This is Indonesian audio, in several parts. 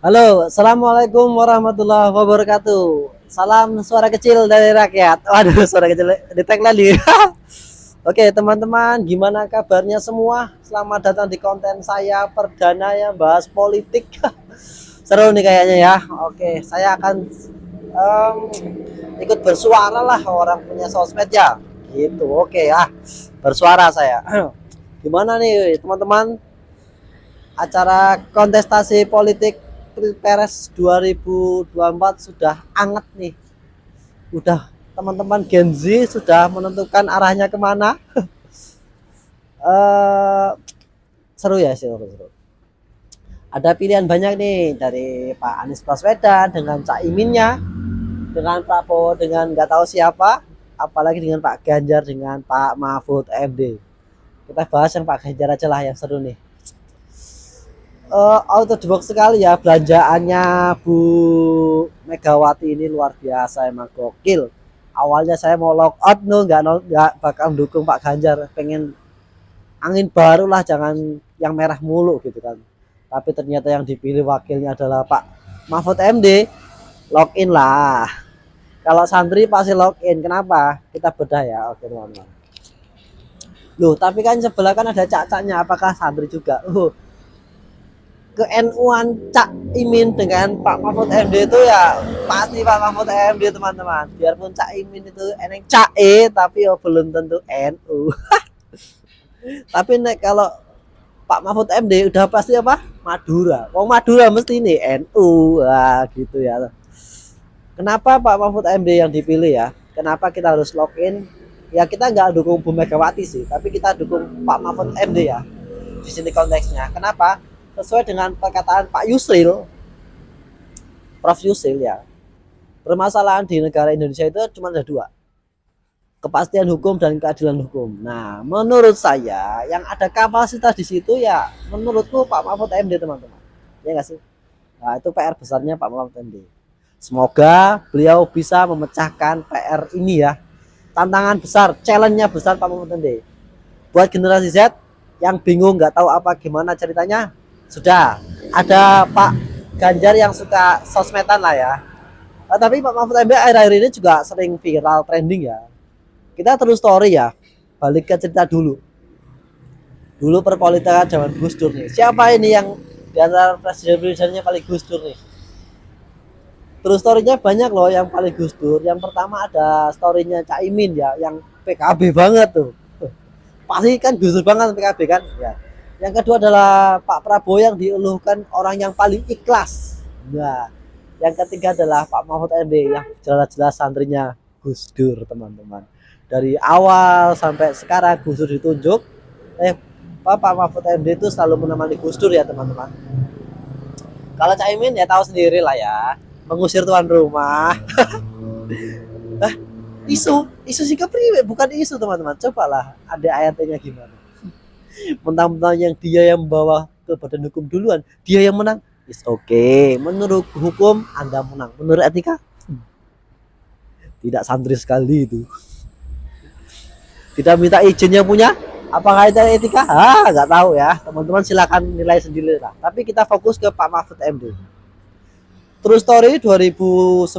Halo, assalamualaikum warahmatullahi wabarakatuh. Salam suara kecil dari rakyat. Waduh, suara kecil di tag lagi. Oke, teman-teman, gimana kabarnya semua? Selamat datang di konten saya perdana yang bahas politik. Seru nih kayaknya ya. Oke, saya akan em, ikut bersuara lah orang punya sosmed ya. Gitu. Oke ya, bersuara saya. Gimana nih, teman-teman? Acara kontestasi politik Pilpres 2024 sudah anget nih. Udah teman-teman Gen Z sudah menentukan arahnya kemana. eh Seru ya, seru. Ada pilihan banyak nih dari Pak Anies Baswedan dengan Cak Iminnya, dengan Prabowo dengan nggak tahu siapa, apalagi dengan Pak Ganjar dengan Pak Mahfud MD. Kita bahas yang Pak Ganjar aja lah yang seru nih. Out of the box sekali ya belanjaannya Bu Megawati ini luar biasa emang gokil. Awalnya saya mau lock out nggak bakal dukung Pak Ganjar, pengen angin baru lah jangan yang merah mulu gitu kan. Tapi ternyata yang dipilih wakilnya adalah Pak Mahfud MD, login lah. Kalau santri pasti login. Kenapa? Kita bedah ya. Oke teman-teman. Loh, tapi kan sebelah kan ada cacatnya. Apakah santri juga? Ke NU-an Cak Imin dengan Pak Mahfud MD itu ya pasti Pak Mahfud MD teman-teman. Biarpun Cak Imin itu eneng Cak tapi ya belum tentu NU. Tapi nek kalau Pak Mahfud MD udah pasti apa? Madura. Wong Madura mesti ini NU. Wah, gitu ya. Kenapa Pak Mahfud MD yang dipilih ya? Kenapa kita harus login? Ya kita nggak dukung Bu Megawati sih, tapi kita dukung Pak Mahfud MD ya. Di sini konteksnya. Kenapa? Sesuai dengan perkataan Pak Yusril, Prof Yusril ya. Permasalahan di negara Indonesia itu cuma ada dua, kepastian hukum dan keadilan hukum. Nah, menurut saya yang ada kapasitas di situ ya, menurutku Pak Mahfud MD teman-teman. Ya nggak sih? Nah, itu PR besarnya Pak Mahfud MD. Semoga beliau bisa memecahkan PR ini ya. Tantangan besar, challenge-nya besar Pak Mahfud MD. Buat generasi Z yang bingung nggak tahu apa gimana ceritanya, sudah ada Pak Ganjar yang suka sosmedan lah ya. Tapi Pak Mahfud MD akhir-akhir ini juga sering viral trending ya. Kita terus story ya, balik ke cerita dulu. Dulu perpolitikan zaman Gus Dur nih. Siapa ini yang di antara presiden-presidennya paling Gus Dur nih? Terus story-nya banyak loh yang paling Gus Dur. Yang pertama ada story-nya Cak Imin ya, yang PKB banget tuh. Pasti kan Gus Dur banget PKB kan? Ya. Yang kedua adalah Pak Prabowo yang dieluhkan orang yang paling ikhlas. Nah, yang ketiga adalah Pak Mahfud MD yang jelas-jelas santrinya Gus Dur teman-teman. Dari awal sampai sekarang Gus Dur ditunjuk, Pak Mahfud MD itu selalu menemani Gus Dur ya teman-teman. Kalau Caimin ya tahu sendiri lah ya, mengusir tuan rumah. Isu sikap priwe bukan isu teman-teman. Cobalah ada ayatnya gimana. Mentang-mentang yang dia yang membawa ke badan hukum duluan, dia yang menang. Is okay. Menurut hukum Anda menang. Menurut etika tidak santri sekali itu. Tidak minta izin yang punya. Apakah itu etika? Nggak tahu ya. Teman-teman silakan nilai sendiri lah. Tapi kita fokus ke Pak Mahfud MD. True story 2019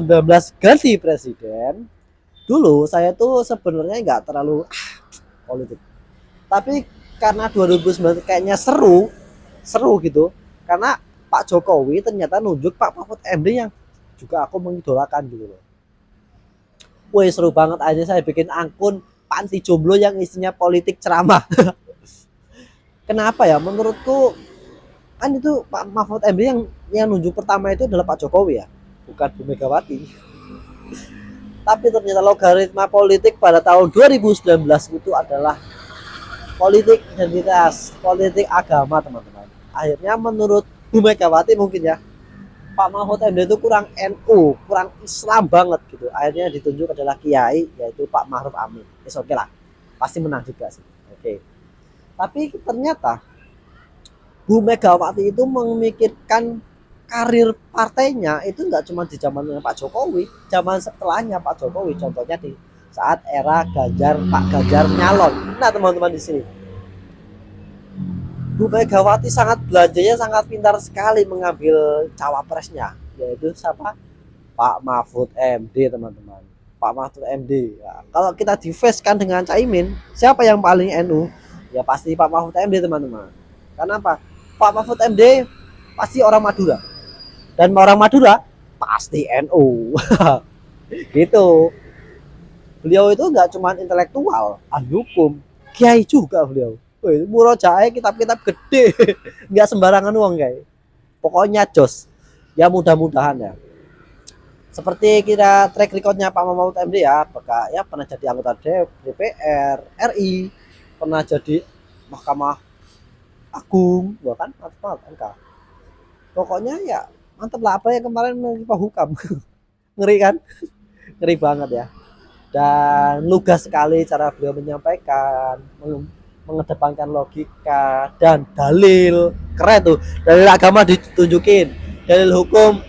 ganti presiden. Dulu saya tuh sebenarnya nggak terlalu politik. Tapi karena 2019 kayaknya seru gitu. Karena Pak Jokowi ternyata nunjuk Pak Mahfud MD yang juga aku mengidolakan gitu loh. Wih seru banget aja saya bikin akun panti jomblo yang isinya politik ceramah. Kenapa ya? Menurutku kan itu Pak Mahfud MD yang nunjuk pertama itu adalah Pak Jokowi ya, bukan Bu Megawati. Tapi ternyata logaritma politik pada tahun 2019 itu adalah politik identitas, politik agama teman-teman. Akhirnya menurut Bu Megawati mungkin ya, Pak Mahfud MD itu kurang NU, kurang Islam banget gitu. Akhirnya ditunjuk adalah Kiai, yaitu Pak Ma'ruf Amin. Oke lah, pasti menang juga sih. Oke. Tapi ternyata Bu Megawati itu memikirkan karir partainya itu nggak cuma di zaman Pak Jokowi, zaman setelahnya Pak Jokowi. Contohnya di saat era Pak Ganjar nyalon. Nah teman-teman di sini, Bu Megawati sangat belanjanya sangat pintar sekali mengambil cawapresnya, yaitu siapa? Pak Mahfud MD, teman-teman. Pak Mahfud MD. Ya, kalau kita di face kan dengan Caimin, siapa yang paling NU? Ya pasti Pak Mahfud MD, teman-teman. Karena apa? Pak Mahfud MD pasti orang Madura, dan orang Madura pasti NU. Gitu. Beliau itu nggak cuma intelektual, ahli hukum, kiai juga beliau. Wih, murojaah kitab-kitab gede, nggak sembarangan uang guys. Pokoknya jos. Ya mudah-mudahan ya. Seperti kita track recordnya Pak Mahfud MD ya, apakah ya pernah jadi anggota DPR RI, pernah jadi Mahkamah Agung, bahkan mantap banget MK. Pokoknya ya mantap lah, apa yang kemarin Pak Hukam. Ngeri kan? Ngeri banget ya. Dan lugas sekali cara beliau menyampaikan, mengedepankan logika dan dalil. Keren tuh, dalil agama ditunjukin, dalil hukum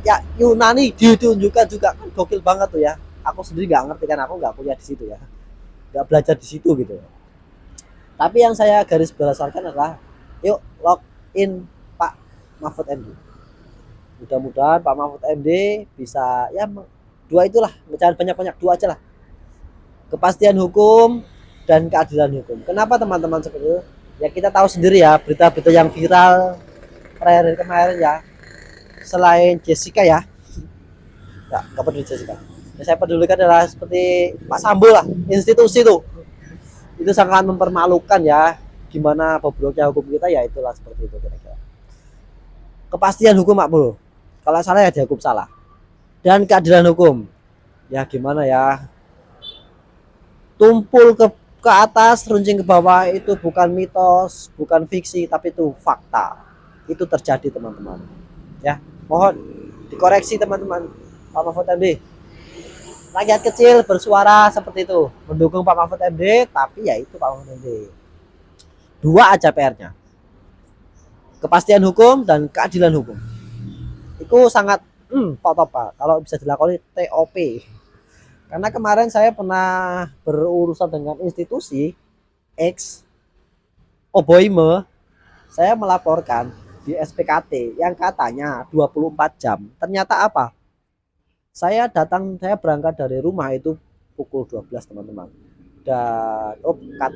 ya Yunani ditunjukkan juga, kan gokil banget tuh ya. Aku sendiri nggak ngerti kan, aku nggak kuliah di situ ya, nggak belajar di situ gitu. Tapi yang saya garis berdasarkan adalah yuk login Pak Mahfud MD. Mudah-mudahan Pak Mahfud MD bisa ya dua itulah, jangan banyak-banyak, dua aja lah, kepastian hukum dan keadilan hukum. Kenapa teman-teman seperti itu? Ya kita tahu sendiri ya, berita-berita yang viral terakhir kemarin ya, selain Jessica ya, nggak peduli Jessica. Yang saya pedulikan adalah seperti Pak Sambo lah, institusi itu sangat mempermalukan ya. Gimana bobroknya hukum kita, ya itulah seperti itu kira-kira. Kepastian hukum Pak Bro, kalau salah ya dihukum salah. Dan keadilan hukum, ya gimana ya, tumpul ke atas, runcing ke bawah, itu bukan mitos, bukan fiksi, tapi itu fakta. Itu terjadi teman-teman. Ya, mohon dikoreksi teman-teman. Pak Mahfud MD, rakyat kecil bersuara seperti itu, mendukung Pak Mahfud MD, tapi ya itu Pak Mahfud MD. Dua aja PR-nya. Kepastian hukum dan keadilan hukum. Itu sangat Pak, kalau bisa dilakoni TOP. Karena kemarin saya pernah berurusan dengan institusi X Oboime, saya melaporkan di SPKT yang katanya 24 jam. Ternyata apa? Saya berangkat dari rumah itu pukul 12 teman-teman. Dan cut